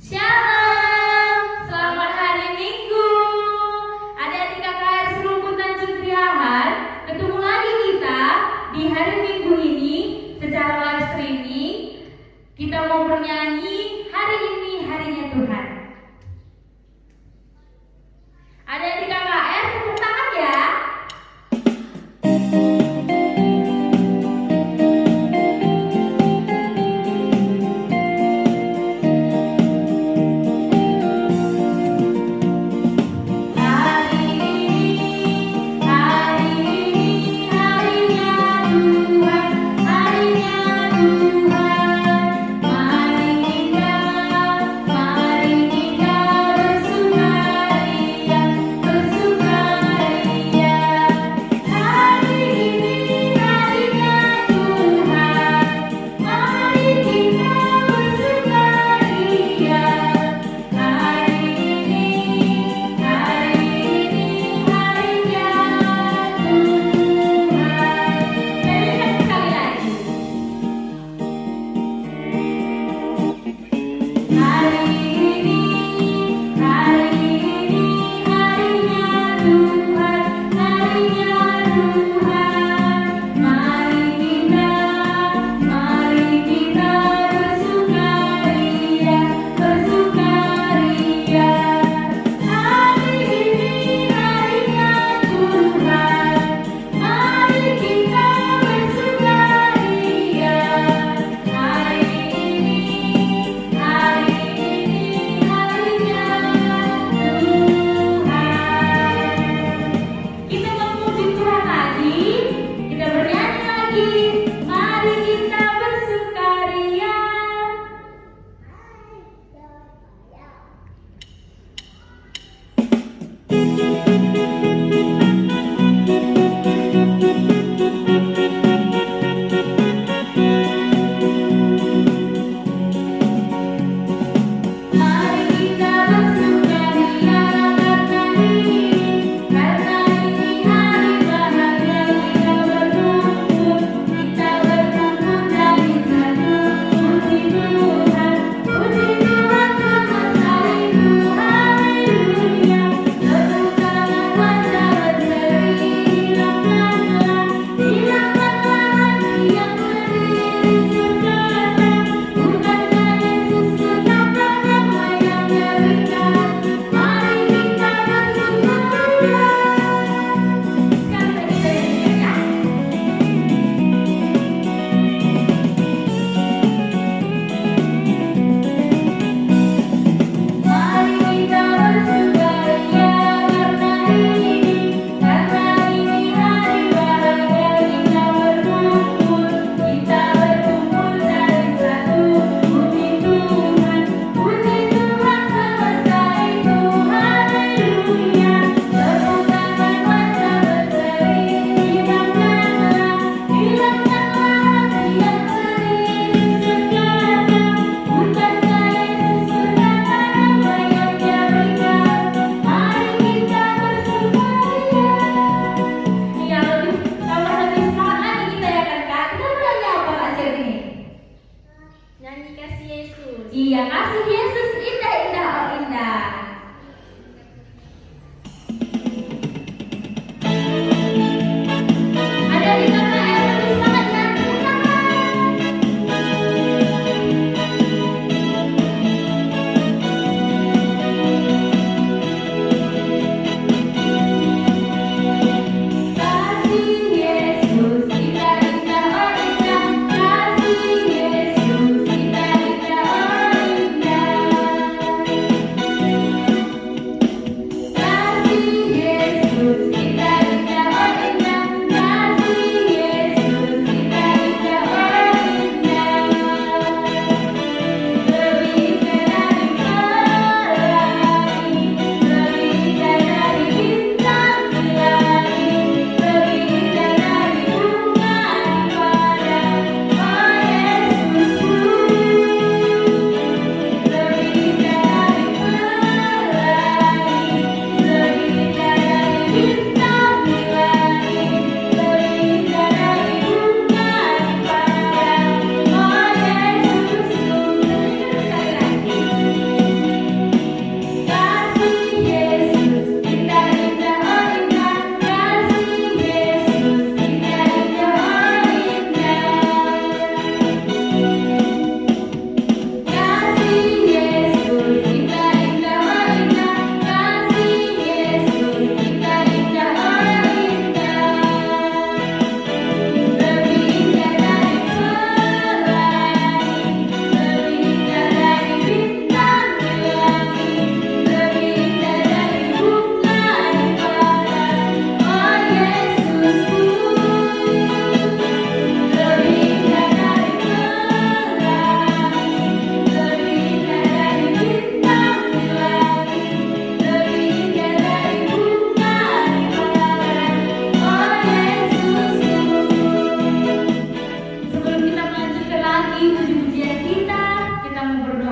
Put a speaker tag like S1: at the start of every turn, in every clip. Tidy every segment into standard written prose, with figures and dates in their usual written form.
S1: Shalom, selamat hari Minggu. Adik-adik KKR Serumputan Tanjung Priahan, ketemu lagi kita di hari Minggu ini secara live streaming. Kita mau bernyanyi hari ini harinya Tuhan. Adik-adik KKR tepuk tangan ya. Iya, kasih Yesus indah-indah, oh indah. Ada di KKR lebih semangat dan kasih Yesus indah-indah, oh indah. Kasih Yesus indah-indah, oh indah.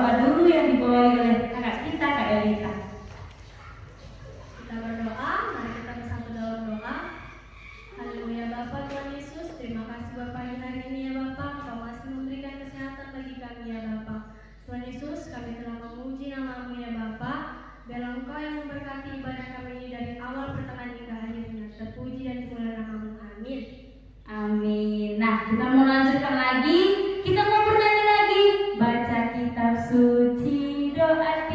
S1: doa dulu yang dibawahi oleh kakak kita, Kak Elita.
S2: Kita berdoa, mari kita bersatu dalam doa. Haleluya Bapa Tuhan Yesus, terima kasih buat pagi hari ini ya Bapa, Engkau masih memberikan kesehatan bagi kami ya Bapa. Tuhan Yesus, kami telah memuji nama-Mu ya Bapa. Biarlah Engkau yang memberkati ibadah kami ini dari awal pertengahan hingga akhirnya. Terpuji dan dimuliakan nama-Mu. Amin.
S1: Amin. Nah, kita mau lanjutkan lagi. Kita mau bernyanyi lagi. Baca kitab suci, doa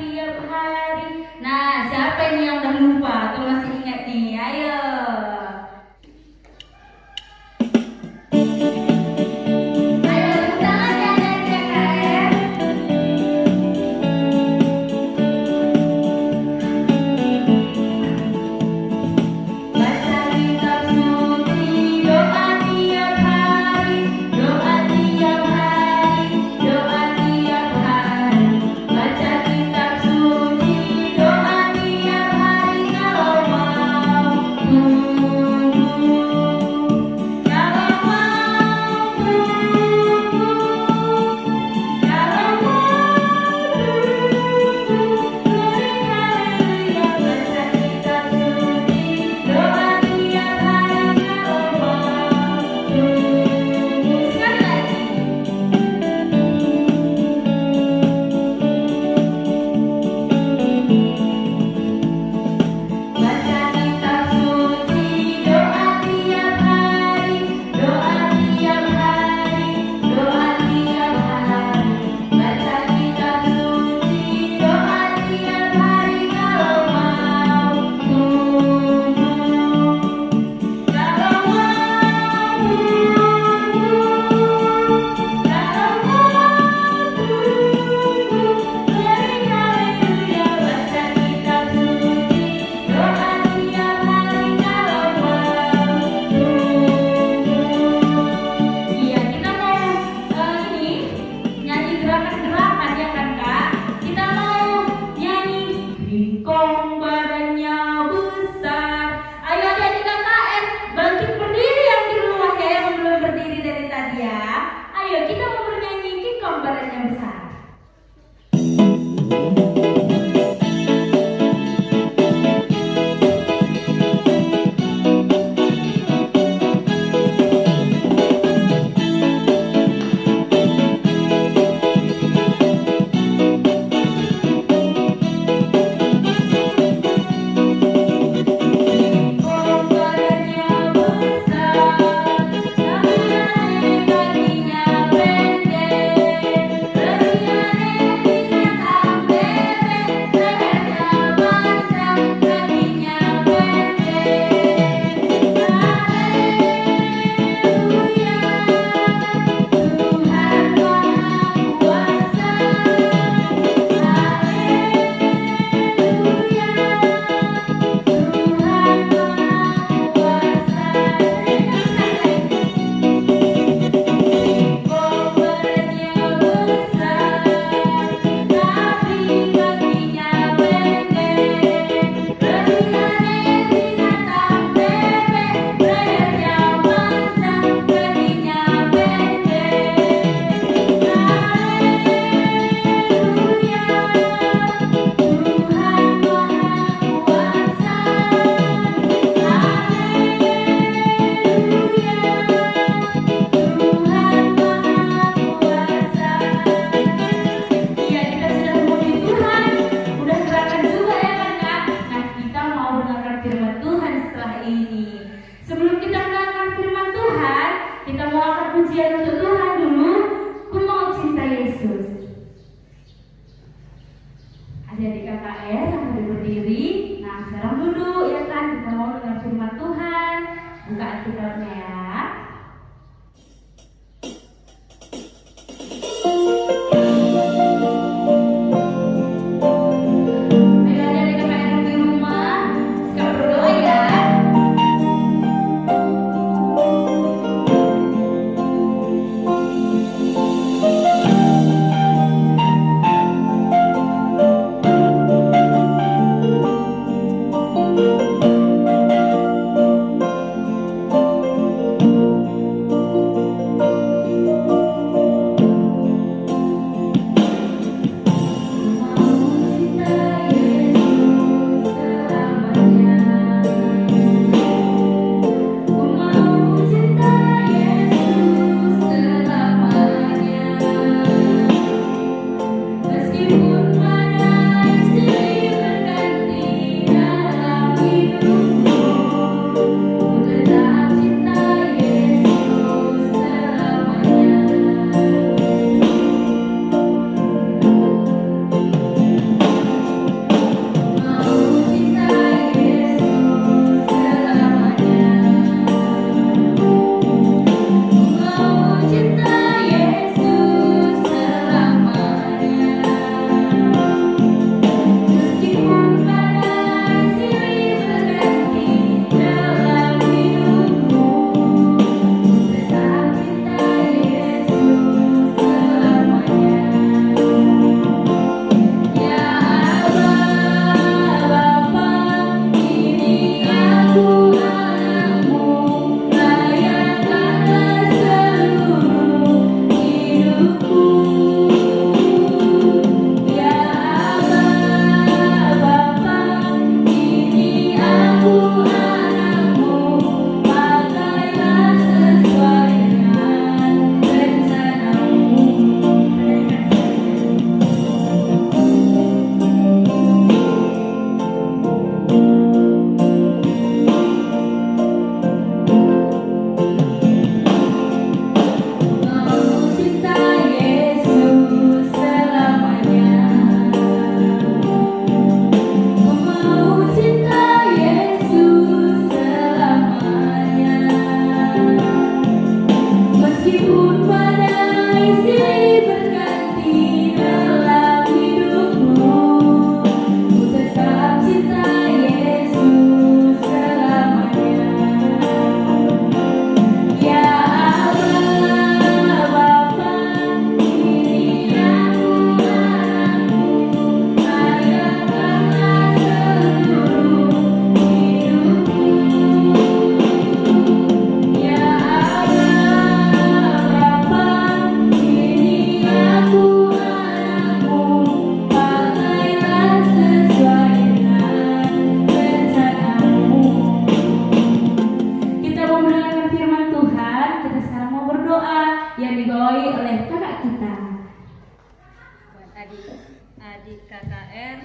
S3: adik KKR,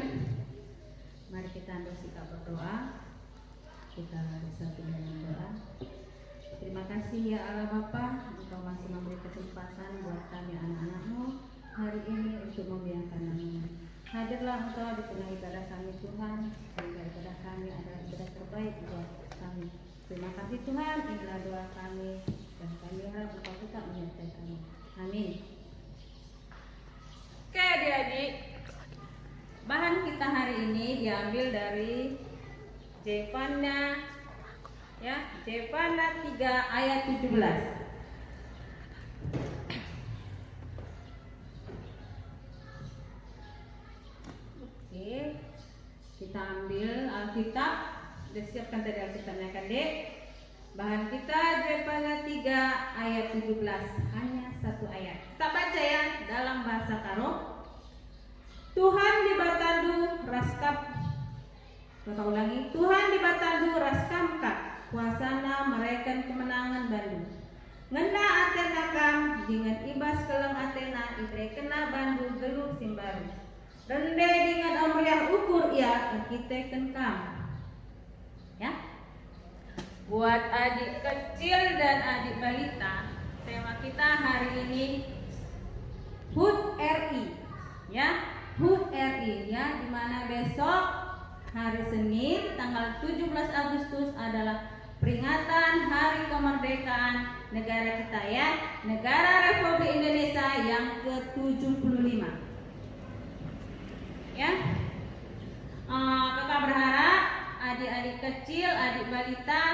S3: mari kita ambil sikap berdoa. Kita bersatu dengan doa. Terima kasih ya Allah Bapa, Engkau masih memberi kesempatan buat kami anak-anak-Mu hari ini untuk membiarkan nama-Mu. Hadirlah Engkau di tengah ibadah kami Tuhan, sehingga ibadah kami adalah ibadah terbaik buat kami. Terima kasih Tuhan, inilah doa kami dan kami harap Engkau tetap menyertai kami. Amin. Oke adik-adik, bahan kita hari ini diambil dari Jevanya, ya, Jevanya 3 ayat 17. Oke, kita ambil Alkitab. Sudah siapkan tadi Alkitabnya kan dek? Bahan kita Jevanya 3 ayat 17, hanya satu ayat. Kita baca ya dalam bahasa Karo. Tuhan di Batandu raskap. Kita ulangi, Tuhan di Batandu raskamkak kuasana mereken kemenangan Bandu. Ngena Athena kam dengan ibas keleng Athena ibre kena Bandu geluk simbaru. Rende dengan omriah ukur ia arkiteken kam. Ya. Buat adik kecil dan adik balita, tema kita hari ini HUT RI. Ya, HUT RI ya, di mana besok hari Senin tanggal 17 Agustus adalah peringatan Hari Kemerdekaan negara kita ya, Negara Republik Indonesia yang ke-75. Ya, kakak berharap adik-adik kecil, adik balita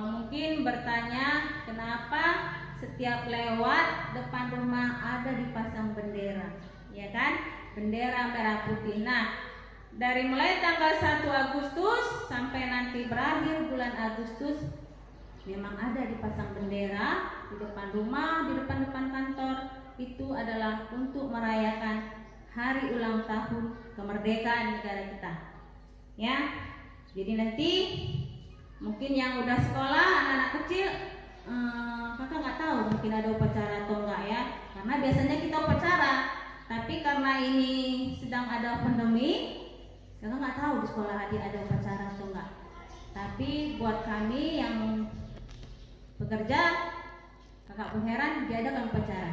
S3: mungkin bertanya kenapa setiap lewat depan rumah ada dipasang bendera, ya kan? Bendera merah putih. Nah, dari mulai tanggal 1 Agustus sampai nanti berakhir bulan Agustus memang ada dipasang bendera di depan rumah, di depan-depan kantor. Itu adalah untuk merayakan hari ulang tahun kemerdekaan negara kita. Ya. Jadi nanti mungkin yang udah sekolah, anak-anak kecil, kakak nggak tahu mungkin ada upacara atau enggak ya. Karena biasanya kita upacara, tapi karena ini sedang ada pandemi, kakak nggak tahu di sekolah adik ada upacara atau enggak. Tapi buat kami yang bekerja, kakak pun heran diadakan upacara.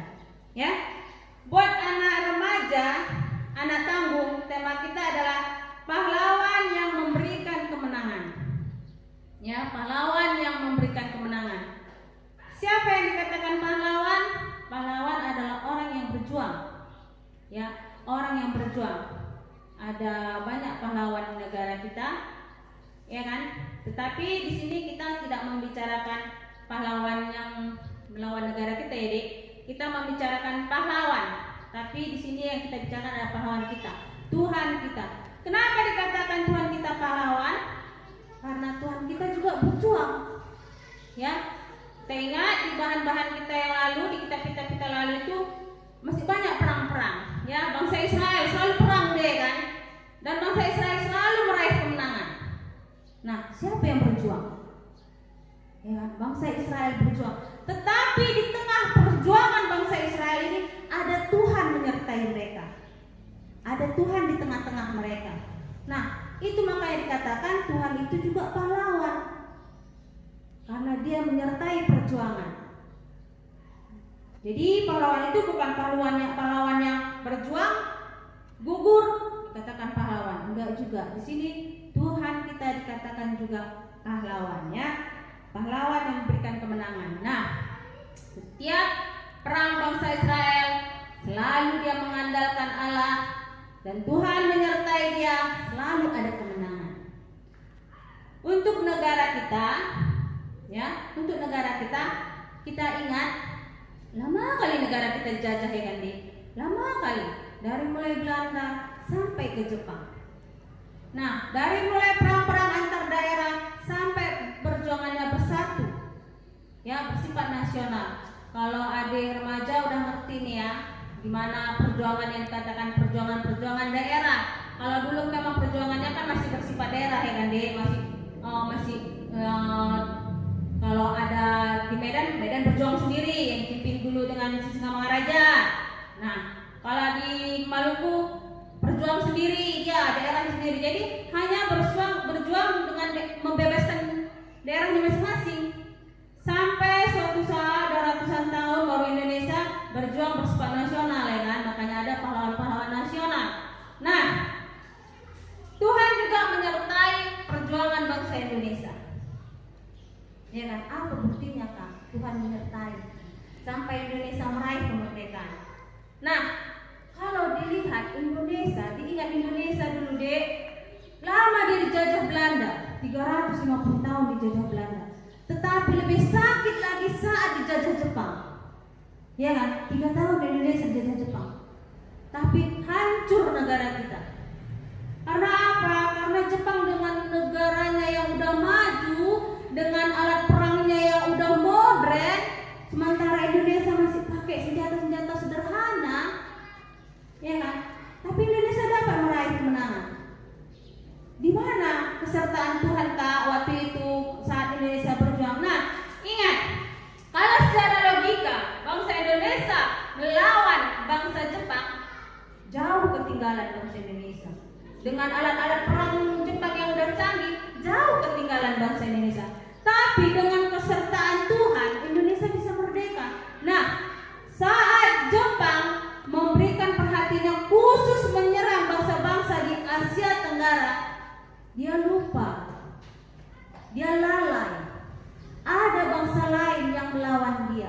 S3: Ya, buat anak remaja, anak tanggung, tema kita adalah pahlawan yang memberikan kemenangan. Ya, pahlawan yang memberikan kemenangan. Siapa yang dikatakan pahlawan? Pahlawan adalah orang yang berjuang. Ya, orang yang berjuang. Ada banyak pahlawan di negara kita, ya kan? Tetapi di sini kita tidak membicarakan pahlawan yang melawan negara kita, ya, Dek. Kita membicarakan pahlawan. Tapi di sini yang kita bicarakan adalah pahlawan kita, Tuhan kita. Kenapa dikatakan Tuhan kita pahlawan? Karena Tuhan kita juga berjuang. Ya, kita ingat di bahan-bahan kita yang lalu, di kitab-kitab kita lalu itu masih banyak perang-perang. Ya, bangsa Israel selalu perang deh kan, dan bangsa Israel selalu meraih kemenangan. Nah, siapa yang berjuang? Ya, bangsa Israel berjuang. Tetapi di tengah perjuangan bangsa Israel ini ada Tuhan menyertai mereka. Ada Tuhan di tengah-tengah mereka. Nah, itu makanya dikatakan Tuhan itu juga pahlawan, karena dia menyertai perjuangan. Jadi pahlawan itu bukan pahlawan yang berjuang gugur dikatakan pahlawan, enggak juga. Di sini Tuhan kita dikatakan juga pahlawan, ya, pahlawan yang memberikan kemenangan. Nah, setiap perang bangsa Israel selalu dia mengandalkan Allah dan Tuhan menyertai dia, selalu ada kemenangan. Untuk negara kita, ya, untuk negara kita ingat lama kali negara kita dijajah, ya kan, Dik? Lama kali, dari mulai Belanda sampai ke Jepang. Nah, dari mulai perang-perang antar daerah sampai perjuangannya bersatu, ya, bersifat nasional. Kalau adik remaja udah ngerti nih ya, gimana perjuangan yang dikatakan perjuangan daerah. Kalau dulu memang perjuangannya kan masih bersifat daerah, ya kan, Dik? Kalau ada di Medan berjuang sendiri, yang dipimpin dulu dengan Sisingamangaraja. Nah, Kalau di Maluku berjuang sendiri, ya daerah sendiri. Jadi hanya berjuang dengan membebaskan daerahnya masing-masing. Sampai suatu saat ada ratusan tahun baru Indonesia berjuang bersifat nasional, ya kan? Makanya ada pahlawan-pahlawan nasional. Nah, Tuhan juga menyertai perjuangan bangsa Indonesia. Ya kan? Apa buktinya, Kak? Tuhan menyertai sampai Indonesia meraih kemerdekaan. Nah, kalau dilihat Indonesia, diingat Indonesia dulu, Dek. Lama dia dijajah Belanda, 350 tahun dijajah Belanda. Tetapi lebih sakit lagi saat dijajah Jepang. Ya kan? 3 tahun Indonesia dijajah Jepang. Tapi hancur negara kita. Karena apa? Karena Jepang dengan negaranya yang udah maju, dengan alat perangnya yang udah modern, sementara Indonesia masih pakai senjata-senjata sederhana. Ya kan? Tapi Indonesia dapat meraih kemenangan. Di mana kesertaan Tuhan, Kak, waktu itu saat Indonesia berjuang? Nah, ingat, kalau secara logika bangsa Indonesia melawan bangsa Jepang, jauh ketinggalan bangsa Indonesia. Dengan alat-alat perang Jepang yang udah canggih, jauh ketinggalan bangsa Indonesia. Tapi dengan kesertaan Tuhan, Indonesia bisa merdeka. Nah, saat Jepang memberikan perhatiannya khusus menyerang bangsa-bangsa di Asia Tenggara, dia lupa, dia lalai. Ada bangsa lain yang melawan dia.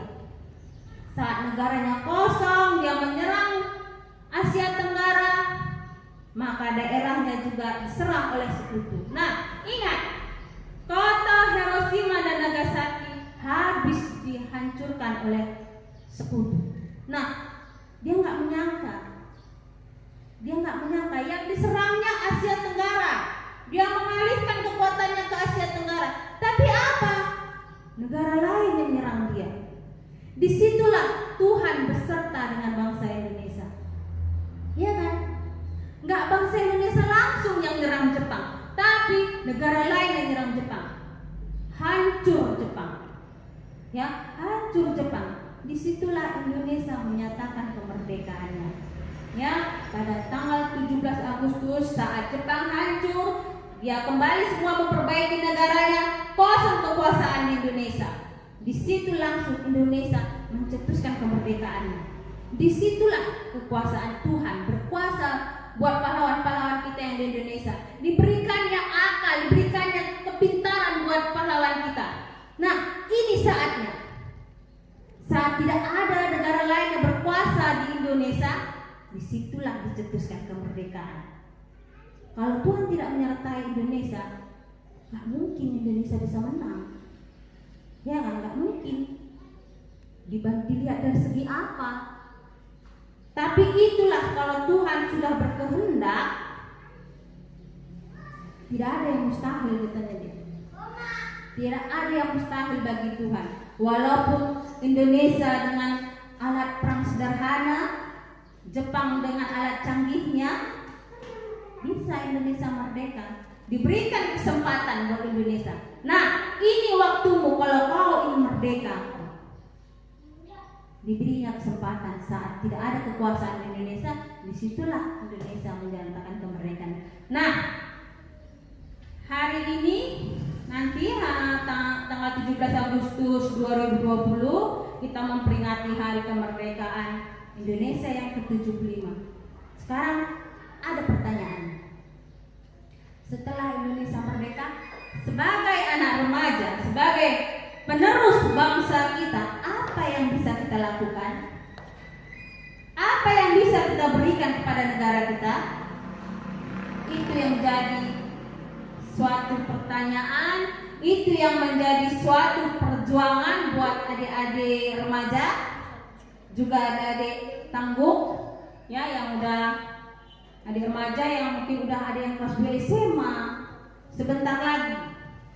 S3: Saat negaranya kosong, dia menyerang Asia Tenggara, maka daerahnya juga diserang oleh sekutu. Nah, ingat, kota Hiroshima dan Nagasaki habis dihancurkan oleh sekutu. Nah, dia nggak menyangka yang diserangnya Asia Tenggara. Dia mengalihkan kekuatannya ke Asia Tenggara. Tapi apa? Negara lain yang menyerang dia. Disitulah Tuhan beserta dengan bangsa Indonesia. Iya kan? Nggak bangsa Indonesia langsung yang menyerang Jepang, tapi negara lain yang menyerang Jepang. Hancur Jepang. Ya, hancur Jepang. Disitulah Indonesia menyatakan kemerdekaannya. Ya, pada tanggal 17 Agustus saat Jepang hancur, dia kembali semua memperbaiki negaranya, kosong kekuasaan di Indonesia. Di situ langsung Indonesia mencetuskan kemerdekaannya. Disitulah kekuasaan Tuhan berkuasa buat pahlawan-pahlawan kita yang di Indonesia. Diberikannya akal, diberikannya kepintaran buat pahlawan kita. Nah, ini saatnya. Saat tidak ada negara lain yang berkuasa di Indonesia, disitulah dicetuskan kemerdekaan. Kalau Tuhan tidak menyertai Indonesia, nggak mungkin Indonesia bisa menang. Ya kan, nggak mungkin. Dilihat dari segi apa? Tapi itulah kalau Tuhan sudah berkehendak, tidak ada yang mustahil, katanya dia. Tidak ada yang mustahil bagi Tuhan. Walaupun Indonesia dengan alat perang sederhana, Jepang dengan alat canggihnya, bisa Indonesia merdeka. Diberikan kesempatan buat Indonesia. Nah, ini waktumu kalau kau ingin merdeka. Diberinya kesempatan saat tidak ada kekuasaan di Indonesia, disitulah Indonesia menyatakan kemerdekaan. Nah, hari ini nanti tanggal 17 Agustus 2020 kita memperingati hari kemerdekaan Indonesia yang ke-75. Sekarang ada pertanyaan. Setelah Indonesia merdeka, sebagai anak remaja, sebagai penerus bangsa kita, apa yang bisa kita lakukan? Apa yang bisa kita berikan kepada negara kita? Itu yang jadi suatu pertanyaan, itu yang menjadi suatu perjuangan buat adik-adik remaja, juga adik-adik tangguh, ya, yang udah adik remaja yang mungkin udah ada yang kelas 2 SMA. Sebentar lagi,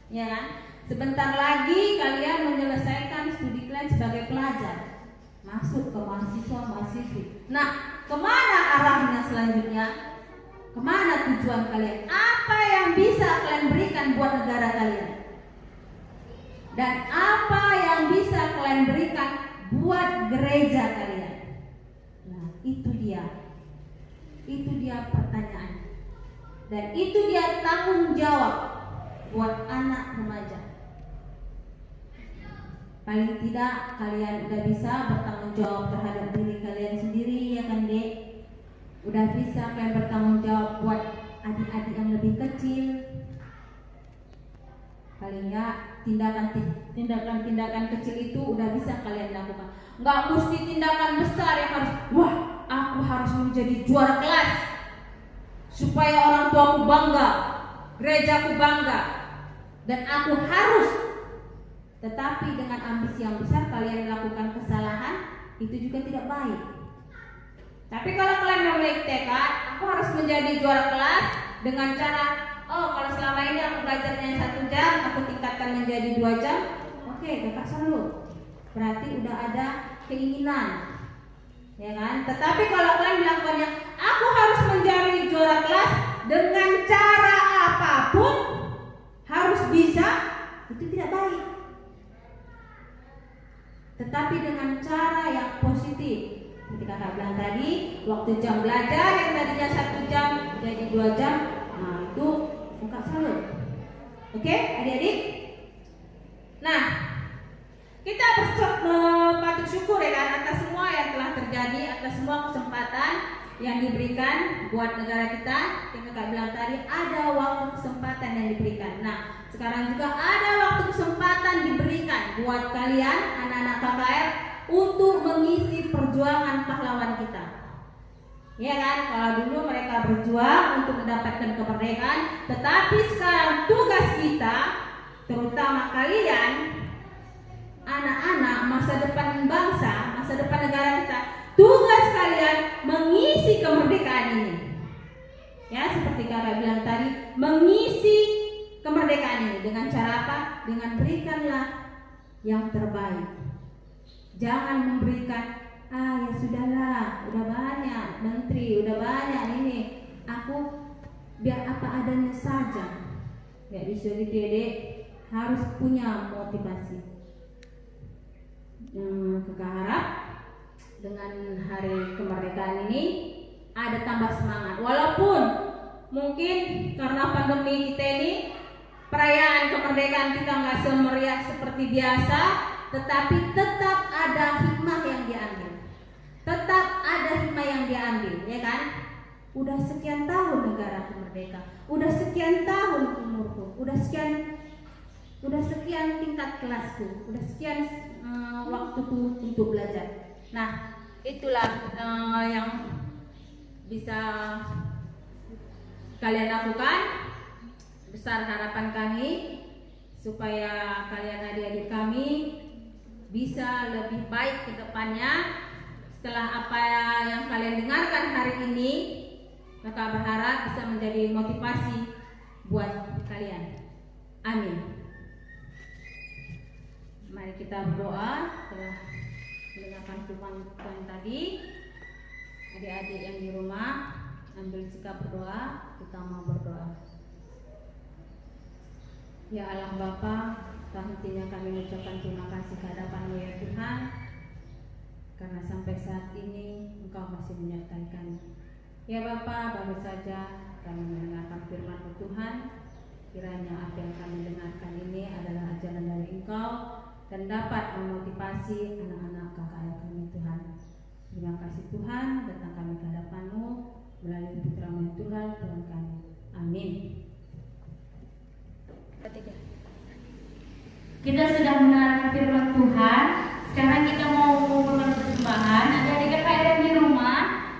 S3: ya kan? Sebentar lagi kalian menyelesaikan studi kalian sebagai pelajar, masuk ke mahasiswa-mahasiswi. Nah, kemana arahnya selanjutnya? Kemana tujuan kalian? Apa yang bisa kalian berikan buat negara kalian? Dan apa yang bisa kalian berikan buat gereja kalian? Nah, itu dia. dia. Itu dia pertanyaan. Dan itu dia tanggung jawab buat anak remaja. Paling tidak kalian udah bisa bertanggung jawab terhadap diri kalian sendiri, ya kan Dek? Udah bisa kalian bertanggung jawab buat adik-adik yang lebih kecil. Paling enggak tindakan kecil itu udah bisa kalian lakukan. Enggak mesti tindakan besar yang harus, wah aku harus menjadi juara kelas supaya orang tuaku bangga, gerejaku bangga, dan aku harus. Tetapi dengan ambisi yang besar kalian melakukan kesalahan, itu juga tidak baik. Tapi kalau kalian memiliki tekad, aku harus menjadi juara kelas dengan cara, oh kalau selama ini aku belajarnya 1 jam, aku tingkatkan menjadi 2 jam. Oke, kakak salut. Berarti udah ada keinginan, ya kan? Tetapi kalau kalian melakukannya, aku harus menjadi juara kelas dengan cara apapun, harus bisa, itu tidak baik. Tetapi dengan cara yang positif, seperti kakak bilang tadi, waktu jam belajar yang tadinya 1 jam jadi 2 jam, nah itu kakak salut. Oke, adik-adik? Nah, kita patut syukur ya kan atas semua yang telah terjadi, atas semua kesempatan yang diberikan buat negara kita. Yang kakak bilang tadi, ada waktu kesempatan yang diberikan. Nah, sekarang juga ada waktu kesempatan diberikan buat kalian anak-anak KKR untuk mengisi perjuangan pahlawan kita. Ya kan, kalau dulu mereka berjuang untuk mendapatkan kemerdekaan, tetapi sekarang tugas kita, terutama kalian anak-anak masa depan bangsa, masa depan negara kita, tugas kalian mengisi kemerdekaan ini. Ya, seperti kakak bilang tadi, mengisi kemerdekaan ini dengan cara apa? Dengan berikanlah yang terbaik. Jangan memberikan, ya sudahlah, udah banyak menteri, udah banyak ini, aku biar apa adanya saja. Gak bisa gitu ya Dek, harus punya motivasi. Kakak harap dengan hari kemerdekaan ini ada tambah semangat. Walaupun mungkin karena pandemi kita ini perayaan kemerdekaan kita nggak semeriah seperti biasa, tetapi tetap ada hikmah yang diambil. Tetap ada hikmah yang diambil, ya kan? Udah sekian tahun negara merdeka, udah sekian tahun umurku, udah sekian tingkat kelasku, udah sekian waktuku untuk belajar. Nah, itulah yang bisa kalian lakukan. Besar harapan kami supaya kalian adik-adik kami bisa lebih baik ke depannya. Setelah apa yang kalian dengarkan hari ini, kakak berharap bisa menjadi motivasi buat kalian. Amin. Mari kita berdoa setelah mendengarkan firman Tuhan tadi. Adik-adik yang di rumah ambil sikap berdoa, kita mau berdoa. Ya Allah Bapa, hentinya kami mengucapkan terima kasih kehadapan-Mu ya Tuhan, karena sampai saat ini Engkau masih menyertai kami. Ya Bapa, baru saja kami mendengarkan firman-Mu Tuhan. Kiranya apa yang kami dengarkan ini adalah ajaran dari Engkau dan dapat memotivasi anak-anak KKR kami Tuhan. Terima kasih Tuhan, datang kami ke hadapan-Mu melalui putra-Mu Tuhan kami. Amin.
S1: Kita sudah mendengarkan firman Tuhan. Sekarang kita mau mengumpulkan persembahan. Adik-adik KKR yang di rumah,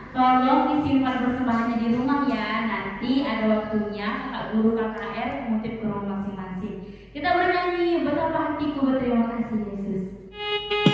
S1: tolong disimpan persembahannya di rumah ya. Nanti ada waktunya kakak guru KKR mengutip ke rumah masing-masing. Kita bernyanyi, betapa hatiku berterima kasih Yesus.
S2: Terima kasih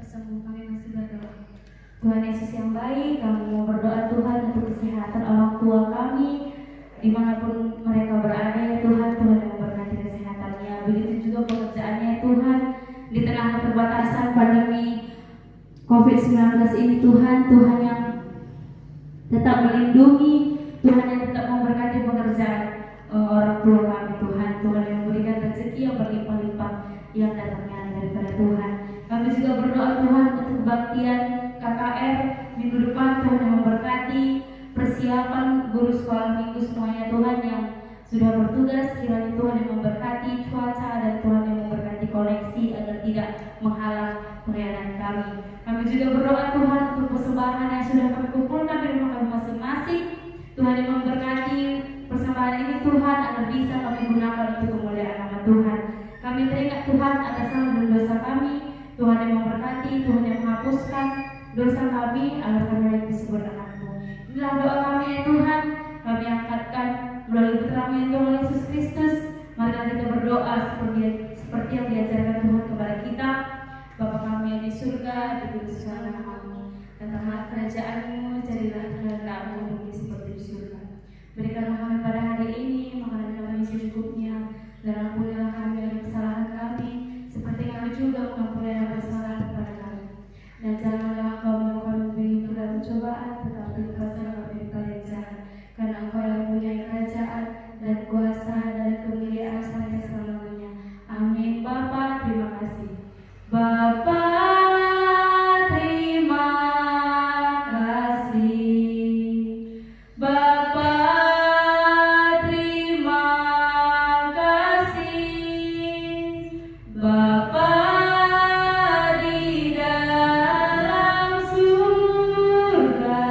S2: cepat sembuh. Kami masih berdoa.
S1: Tuhan Yesus yang baik, kami mau berdoa Tuhan untuk kesehatan orang tua kami dimanapun mereka berada ya Tuhan. Tuhan yang memberkati kesehatannya, begitu juga pekerjaannya Tuhan. Di tengah keterbatasan pandemi COVID-19 ini Tuhan, Tuhan yang tetap melindungi, Tuhan yang tetap memberkati pekerjaan orang tua kami Tuhan. Tuhan yang memberikan rezeki yang berlimpah-limpah yang datangnya daripada Tuhan. Kami juga berdoa Tuhan untuk kebaktian KKR minggu depan. Tuhan yang memberkati persiapan guru sekolah minggu semuanya Tuhan yang sudah bertugas. Kiranya Tuhan yang memberkati cuaca dan Tuhan yang memberkati koneksi agar tidak menghalang pelayanan kami. Kami juga berdoa Tuhan untuk persembahan yang sudah kami kumpulkan dari rumah kami masing-masing. Tuhan yang memberkati persembahan ini Tuhan agar bisa kami gunakan untuk kemuliaan nama Tuhan. Kami teringat Tuhan atas salah dan dosa kami. Tuhan yang memberkati, Tuhan yang menghapuskan dosa kami agar kami layak disebut anak-Mu. Inilah doa kami ya Tuhan. Kami angkatkan melalui putra-Mu yang Tuhan Yesus Kristus. Marilah kita berdoa seperti yang diajarkan Tuhan kepada kita. Bapa kami yang di surga, dikuduskanlah nama-Mu. Datanglah kerajaan-Mu, jadilah kehendak-Mu bumi seperti di surga. Berikanlah kami pada hari ini makanan kami secukupnya, dan ampunilah kami dari kesalahan kami, seperti kami juga mengampuni yang bersalah kepada kami. Dan janganlah Engkau menyukai kami ke dalam cobaan, tetapi lepaskanlah kami dari yang jahat. Karena Engkau yang mempunyai kerajaan dan kuasa dan kemuliaan sampai selamanya. Amin. Bapa, terima kasih. Bapa, terima kasih. Bapa, terima kasih. Bapa di dalam surga,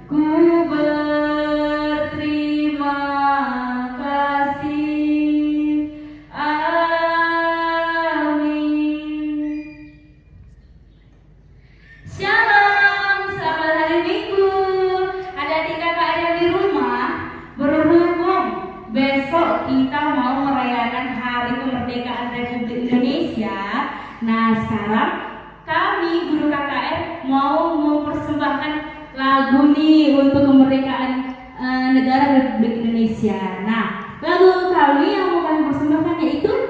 S1: ku berterima kasih. Amin. Shalom, selamat hari Minggu. Adik-adik kakak yang di rumah, berhubung besok kita mau merayakan Hari Kemerdekaan Republik Indonesia. Nah, sekarang kami guru KKR mau mempersembahkan lagu nih untuk kemerdekaan negara Republik Indonesia. Nah, lagu kami yang mau kami persembahkan yaitu